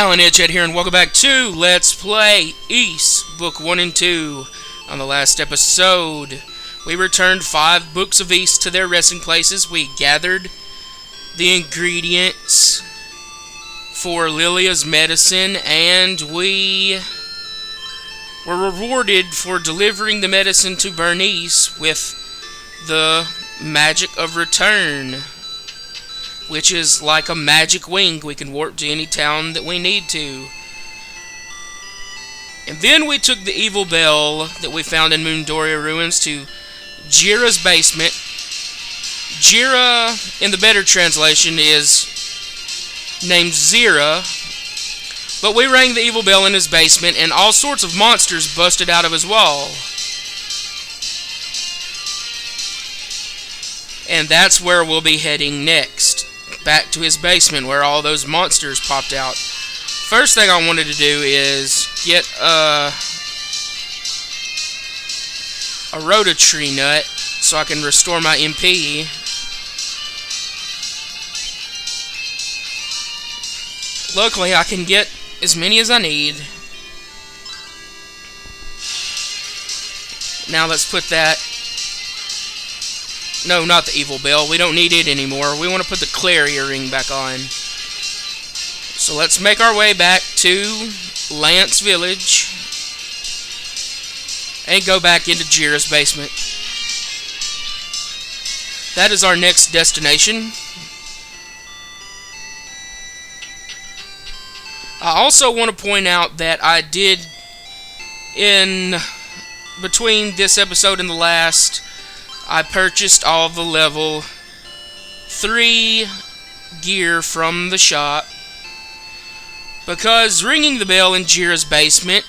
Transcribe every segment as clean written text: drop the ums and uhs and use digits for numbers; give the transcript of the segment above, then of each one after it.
Alan Edgehead here, and welcome back to Let's Play Ys, Book 1 and 2. On the last episode, we returned 5 books of Ys to their resting places. We gathered the ingredients for Lilia's medicine, and we were rewarded for delivering the medicine to Bernice with the Magic of Return, which is like a magic wing. We can warp to any town that we need to. And then we took the evil bell that we found in Moondoria Ruins to Jira's basement. Jira, in the better translation, is named Zira, but we rang the evil bell in his basement and all sorts of monsters busted out of his wall. And that's where we'll be heading next. Back to his basement where all those monsters popped out. First thing I wanted to do is get a Rota tree nut so I can restore my MP. Luckily I can get as many as I need. Now let's put that... No, not the evil bell. We don't need it anymore. We want to put the Claria ring back on. So let's make our way back to Lance Village and go back into Jira's basement. That is our next destination. I also want to point out that I did, in between this episode and the last, I purchased all the level 3 gear from the shop, because ringing the bell in Jira's basement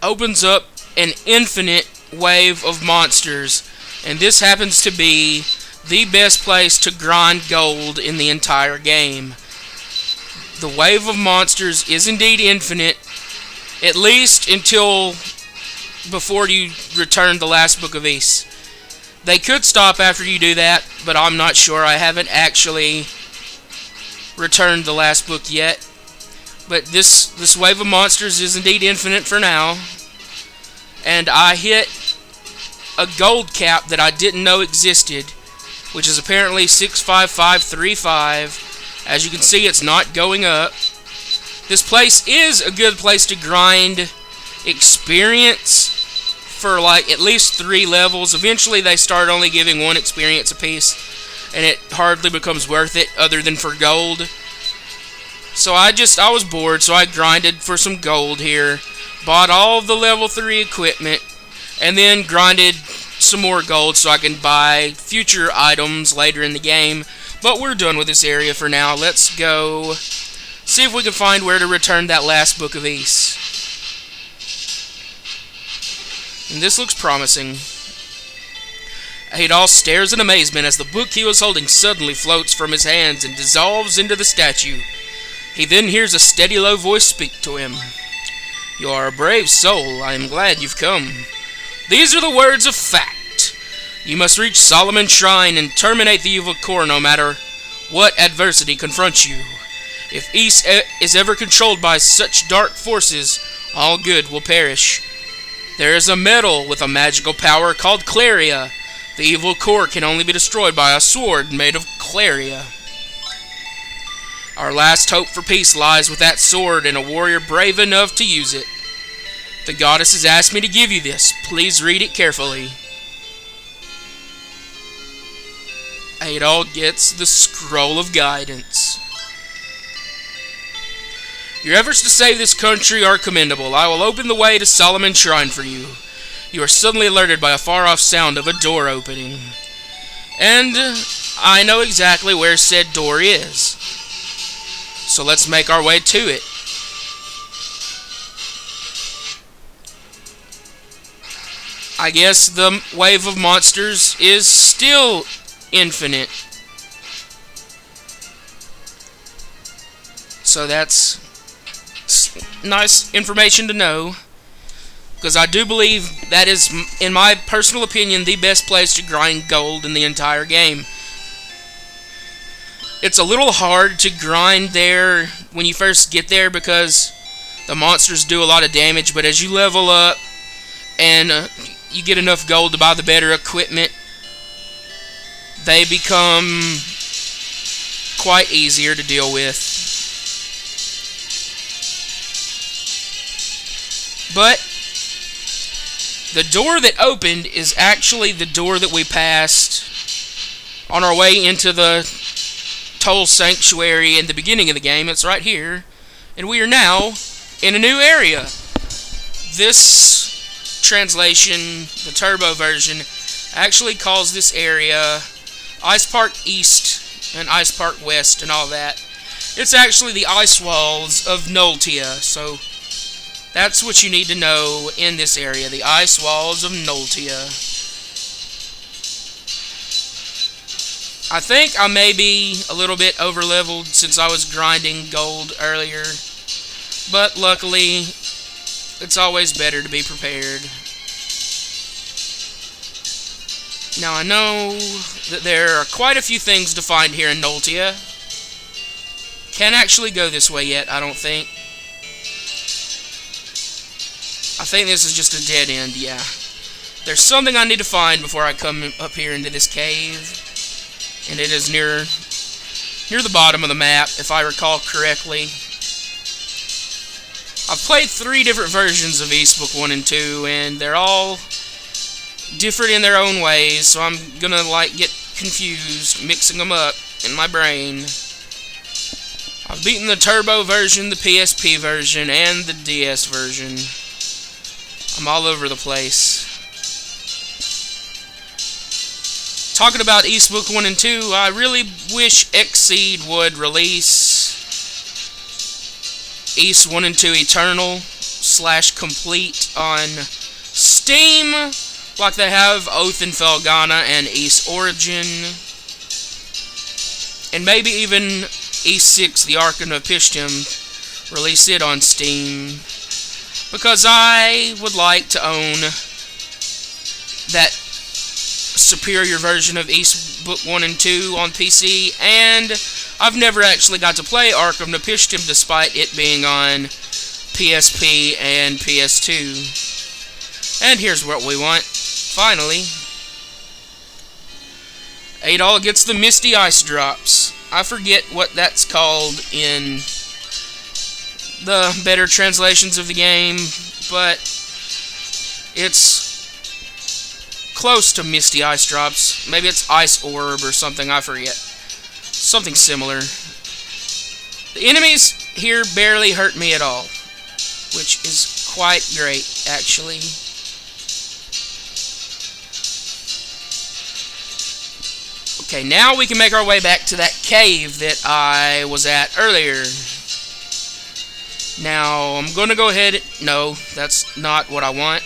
opens up an infinite wave of monsters, and this happens to be the best place to grind gold in the entire game. The wave of monsters is indeed infinite, at least until before you return the last book of Ys. They could stop after you do that, but I'm not sure. I haven't actually returned the last book yet. But this wave of monsters is indeed infinite for now. And I hit a gold cap that I didn't know existed, which is apparently 65535. As you can see, it's not going up. This place is a good place to grind experience for like at least 3 levels. Eventually they start only giving 1 experience apiece, and it hardly becomes worth it other than for gold. So I was bored, so I grinded for some gold here, bought all of the level 3 equipment, and then grinded some more gold so I can buy future items later in the game. But we're done with this area for now. Let's go see if we can find where to return that last book of Ys. And this looks promising. Adol stares in amazement as the book he was holding suddenly floats from his hands and dissolves into the statue. He then hears a steady low voice speak to him. "You are a brave soul. I am glad you've come. These are the words of fact. You must reach Solomon's Shrine and terminate the evil core no matter what adversity confronts you. If Ys is ever controlled by such dark forces, all good will perish. There is a metal with a magical power called Claria. The evil core can only be destroyed by a sword made of Claria. Our last hope for peace lies with that sword and a warrior brave enough to use it. The goddess has asked me to give you this. Please read it carefully." Adol gets the Scroll of Guidance. "Your efforts to save this country are commendable. I will open the way to Solomon's Shrine for you. You are suddenly alerted by a far-off sound of a door opening. And I know exactly where said door is. So let's make our way to it." I guess the wave of monsters is still infinite. So that's nice information to know, because I do believe that is, in my personal opinion, the best place to grind gold in the entire game. It's a little hard to grind there when you first get there because the monsters do a lot of damage, but as you level up and you get enough gold to buy the better equipment, they become quite easier to deal with. But the door that opened is actually the door that we passed on our way into the Toll Sanctuary in the beginning of the game. It's right here, and we are now in a new area. This translation, the turbo version, actually calls this area Ice Park East and Ice Park West and all that. It's actually the Ice Walls of Noltia, so that's what you need to know in this area, the Ice Walls of Noltia. I think I may be a little bit over-leveled since I was grinding gold earlier, but luckily, it's always better to be prepared. Now, I know that there are quite a few things to find here in Noltia. Can't actually go this way yet, I don't think. I think this is just a dead end, yeah. There's something I need to find before I come up here into this cave. And it is near the bottom of the map, if I recall correctly. I've played 3 different versions of East Book 1 and 2, and they're all different in their own ways, so I'm gonna get confused, mixing them up in my brain. I've beaten the Turbo version, the PSP version, and the DS version. I'm all over the place. Talking about East Book 1 and 2, I really wish Xseed would release East 1 and 2 Eternal / Complete on Steam, like they have Oath and Felghana and East Origin, and maybe even East 6, the Ark of Napishtim, release it on Steam, because I would like to own that superior version of East Book 1 and 2 on PC, and I've never actually got to play Ark of Napishtim despite it being on PSP and PS2. And here's what we want, finally. Adol gets the Misty Ice Drops. I forget what that's called in the better translations of the game, but it's close to Misty Ice Drops. Maybe it's Ice Orb or something, I forget. Something similar. The enemies here barely hurt me at all, which is quite great, actually. Okay, now we can make our way back to that cave that I was at earlier. Now, I'm gonna go ahead... No, that's not what I want.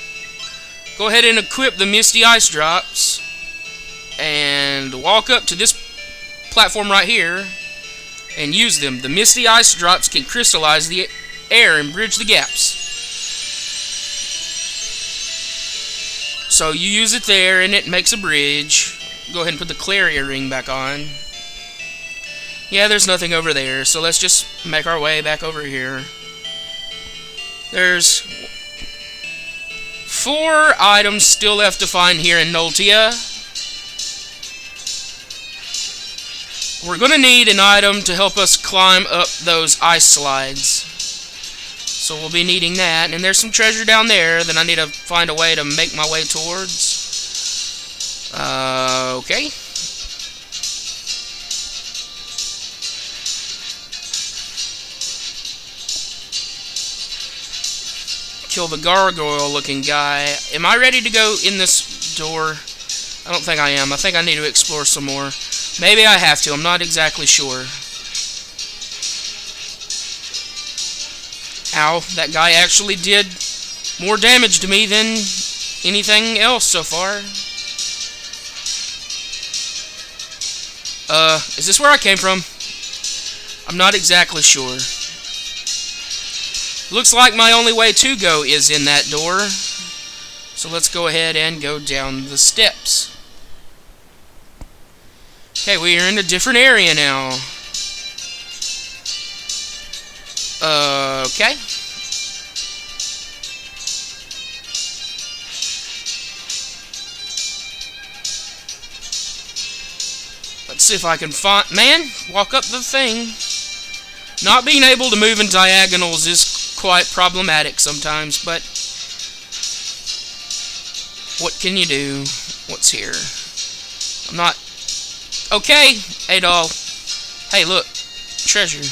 Go ahead and equip the Misty Ice Drops and walk up to this platform right here and use them. The Misty Ice Drops can crystallize the air and bridge the gaps. So you use it there and it makes a bridge. Go ahead and put the Clarier ring back on. Yeah, there's nothing over there, so let's just make our way back over here. There's 4 items still left to find here in Noltia. We're going to need an item to help us climb up those ice slides. So we'll be needing that. And there's some treasure down there that I need to find a way to make my way towards. Okay. Kill the gargoyle looking guy. Am I ready to go in this door? I don't think I am. I think I need to explore some more. Maybe I have to. I'm not exactly sure. Ow. That guy actually did more damage to me than anything else so far. Is this where I came from? I'm not exactly sure. Looks like my only way to go is in that door. So let's go ahead and go down the steps. Okay, we are in a different area now. Okay. Let's see if I can find... Man, walk up the thing. Not being able to move in diagonals is quite problematic sometimes, but... what can you do? What's here? I'm not... Okay, Adol. Hey, look. Treasure.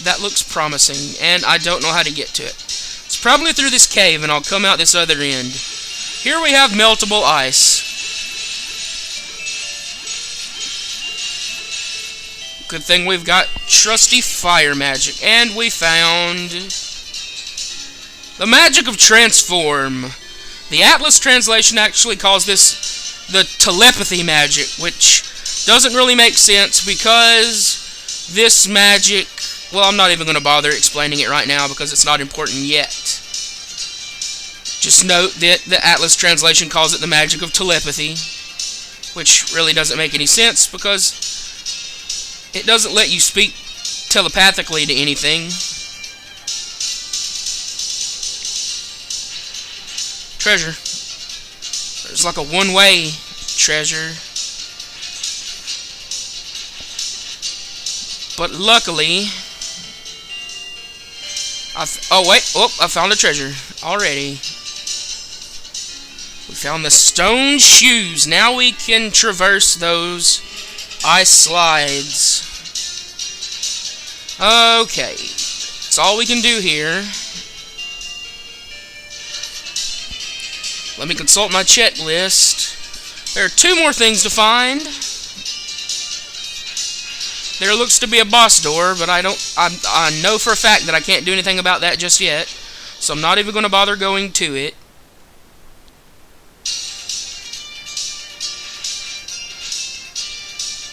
That looks promising, and I don't know how to get to it. It's probably through this cave, and I'll come out this other end. Here we have meltable ice. Good thing we've got trusty fire magic, and we found the magic of transform. The Atlas translation actually calls this the telepathy magic, which doesn't really make sense because this magic... Well, I'm not even going to bother explaining it right now because it's not important yet. Just note that the Atlas translation calls it the magic of telepathy, which really doesn't make any sense because it doesn't let you speak telepathically to anything. Treasure. There's like a one-way treasure. But luckily... oh, wait. Oh, I found a treasure already. We found the stone shoes. Now we can traverse those ice slides. Okay. That's all we can do here. Let me consult my checklist. There are 2 more things to find. There looks to be a boss door, but I know for a fact that I can't do anything about that just yet. So I'm not even going to bother going to it.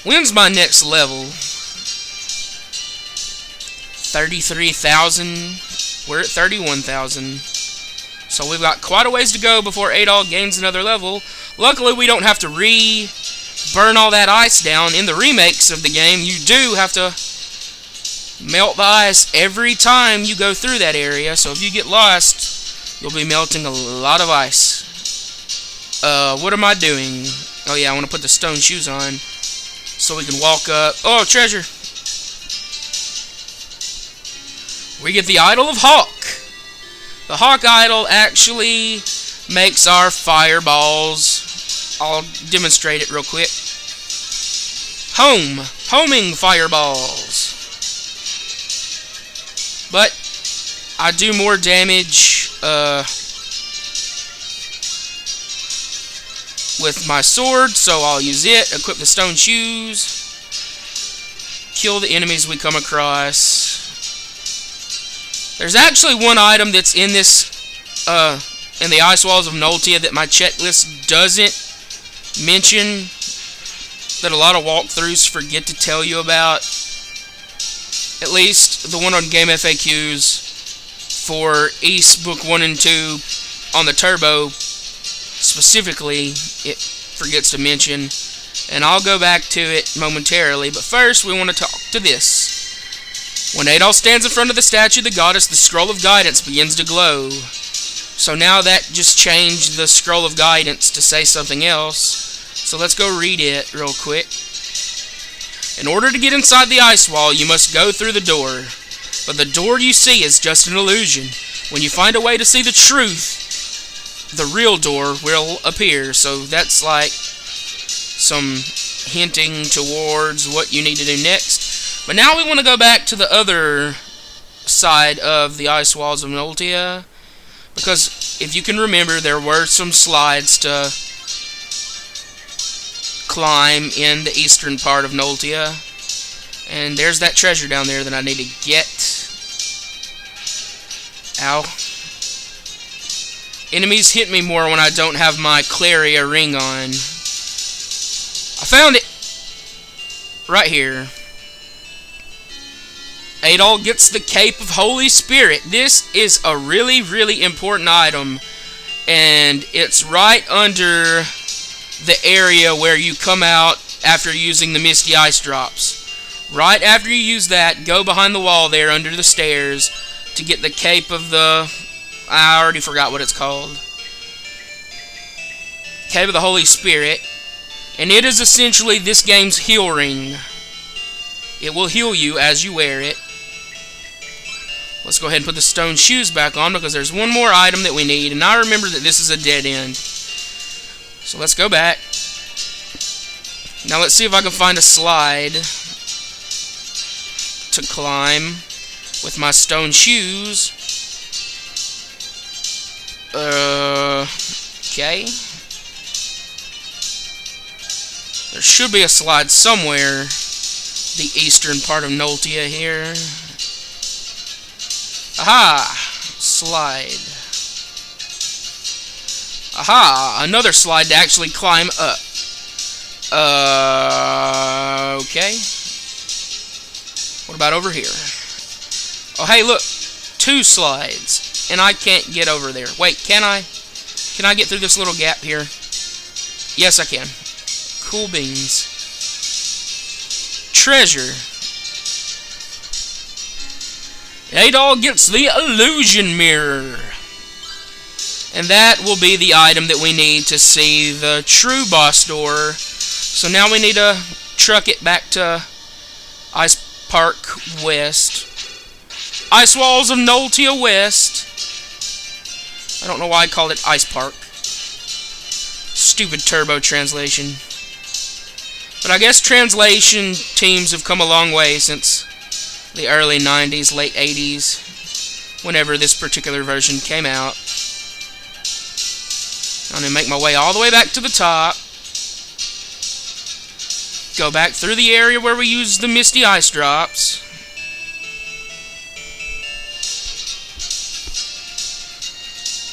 When's my next level? 33,000. We're at 31,000. So we've got quite a ways to go before Adol gains another level. Luckily, we don't have to burn all that ice down. In the remakes of the game, you do have to melt the ice every time you go through that area. So if you get lost, you'll be melting a lot of ice. What am I doing? Oh yeah, I want to put the stone shoes on so we can walk up. Oh, treasure. We get the Idol of Hawk. The Hawk Idol actually makes our fireballs. I'll demonstrate it real quick. Homing fireballs. But I do more damage with my sword, so I'll use it. Equip the stone shoes. Kill the enemies we come across. There's actually one item that's in this in the Ice Walls of Noltia that my checklist doesn't mention, that a lot of walkthroughs forget to tell you about. At least the one on Game FAQs for East Book 1 and 2 on the Turbo specifically, it forgets to mention, and I'll go back to it momentarily. But first we want to talk to this. When Adol stands in front of the statue of the goddess, the scroll of guidance begins to glow. So now that just changed the scroll of guidance to say something else. So let's go read it real quick. In order to get inside the ice wall, you must go through the door. But the door you see is just an illusion. When you find a way to see the truth, the real door will appear. So that's like some hinting towards what you need to do next. But now we want to go back to the other side of the Ice Walls of Noltia, because if you can remember, there were some slides to climb in the eastern part of Noltia, and there's that treasure down there that I need to get. Ow. Enemies hit me more when I don't have my Claria ring on. I found it! Right here. Adol gets the Cape of Holy Spirit. This is a really, really important item, and it's right under the area where you come out after using the Misty Ice Drops. Right after you use that, go behind the wall there under the stairs to get the cape of the... I already forgot what it's called. Cape of the Holy Spirit. And it is essentially this game's heal ring. It will heal you as you wear it. Let's go ahead and put the stone shoes back on because there's one more item that we need. And I remember that this is a dead end. So let's go back. Now let's see if I can find a slide to climb with my stone shoes. Okay. There should be a slide somewhere. The eastern part of Noltia here. Aha! Slide. Aha! Another slide to actually climb up. Okay. What about over here? Oh, hey, look. 2 slides. And I can't get over there. Wait, can I? Can I get through this little gap here? Yes, I can. Cool beans. Treasure. Adol gets the illusion mirror. And that will be the item that we need to see the true boss door. So now we need to truck it back to Ice Park West. Ice Walls of Noltia West. I don't know why I called it Ice Park. Stupid turbo translation. But I guess translation teams have come a long way since the early 90s, late 80s, whenever this particular version came out. I'm going to make my way all the way back to the top. Go back through the area where we used the Misty Ice Drops.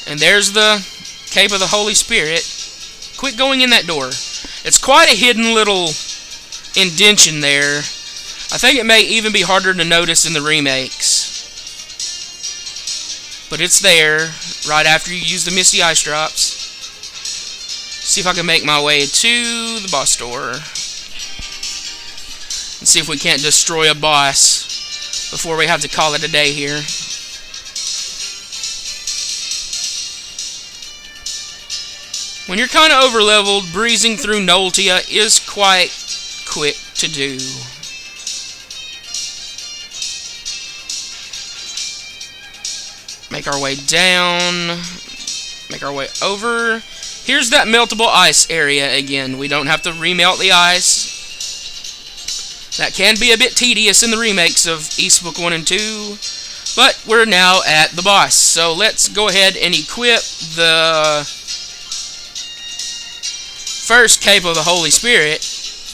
And there's the Cape of the Holy Spirit. Quit going in that door. It's quite a hidden little indention there. I think it may even be harder to notice in the remakes. But it's there, right after you use the Misty Ice Drops. See if I can make my way to the boss door. And see if we can't destroy a boss before we have to call it a day here. When you're kind of overleveled, breezing through Noltia is quite quick to do. Make our way down. Make our way over. Here's that meltable ice area again. We don't have to remelt the ice. That can be a bit tedious in the remakes of East Book 1 and 2. But we're now at the boss. So let's go ahead and equip the first Cape of the Holy Spirit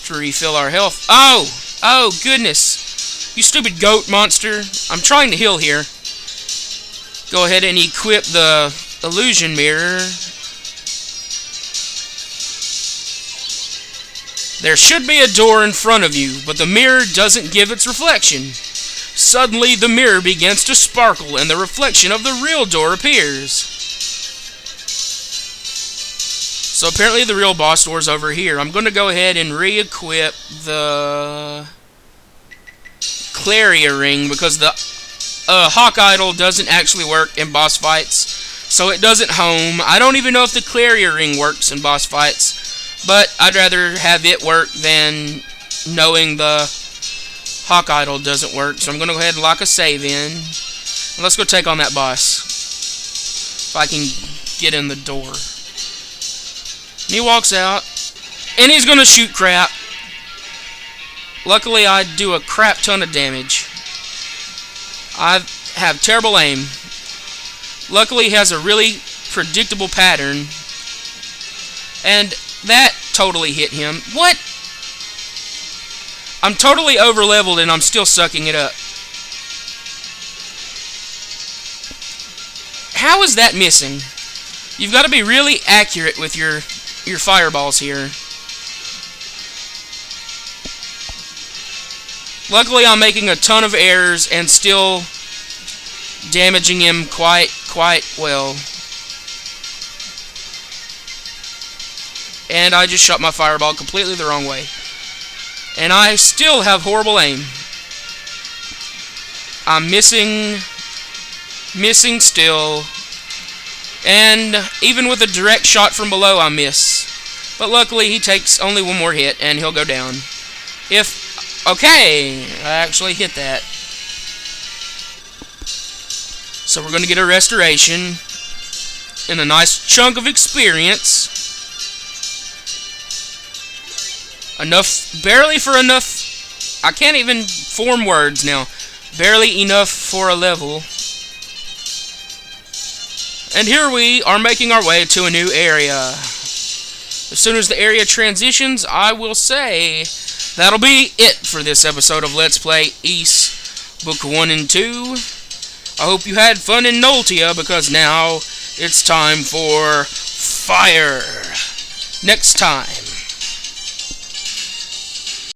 to refill our health. Oh goodness. You stupid goat monster. I'm trying to heal here. Go ahead and equip the illusion mirror. There should be a door in front of you, but the mirror doesn't give its reflection. Suddenly, the mirror begins to sparkle, and the reflection of the real door appears. So apparently the real boss door is over here. I'm going to go ahead and re-equip the Clarier Ring, because the Hawk Idol doesn't actually work in boss fights, so it doesn't home. I don't even know if the Clarier Ring works in boss fights, but I'd rather have it work than knowing the Hawk Idol doesn't work. So I'm going to go ahead and lock a save in. And let's go take on that boss. If I can get in the door. And he walks out. And he's going to shoot crap. Luckily, I do a crap ton of damage. I have terrible aim. Luckily, he has a really predictable pattern. And that totally hit him. What? I'm totally overleveled and I'm still sucking it up. How is that missing? You've got to be really accurate with your fireballs here. Luckily, I'm making a ton of errors and still damaging him quite well. And I just shot my fireball completely the wrong way. And I still have horrible aim. I'm missing still. And even with a direct shot from below, I miss. But luckily, he takes only one more hit, and he'll go down. Okay, I actually hit that. So we're going to get a restoration and a nice chunk of experience. Barely for enough. I can't even form words now. Barely enough for a level. And here we are making our way to a new area. As soon as the area transitions, I will say that'll be it for this episode of Let's Play Ys Book 1 and 2. I hope you had fun in Noltia, because now it's time for fire. Next time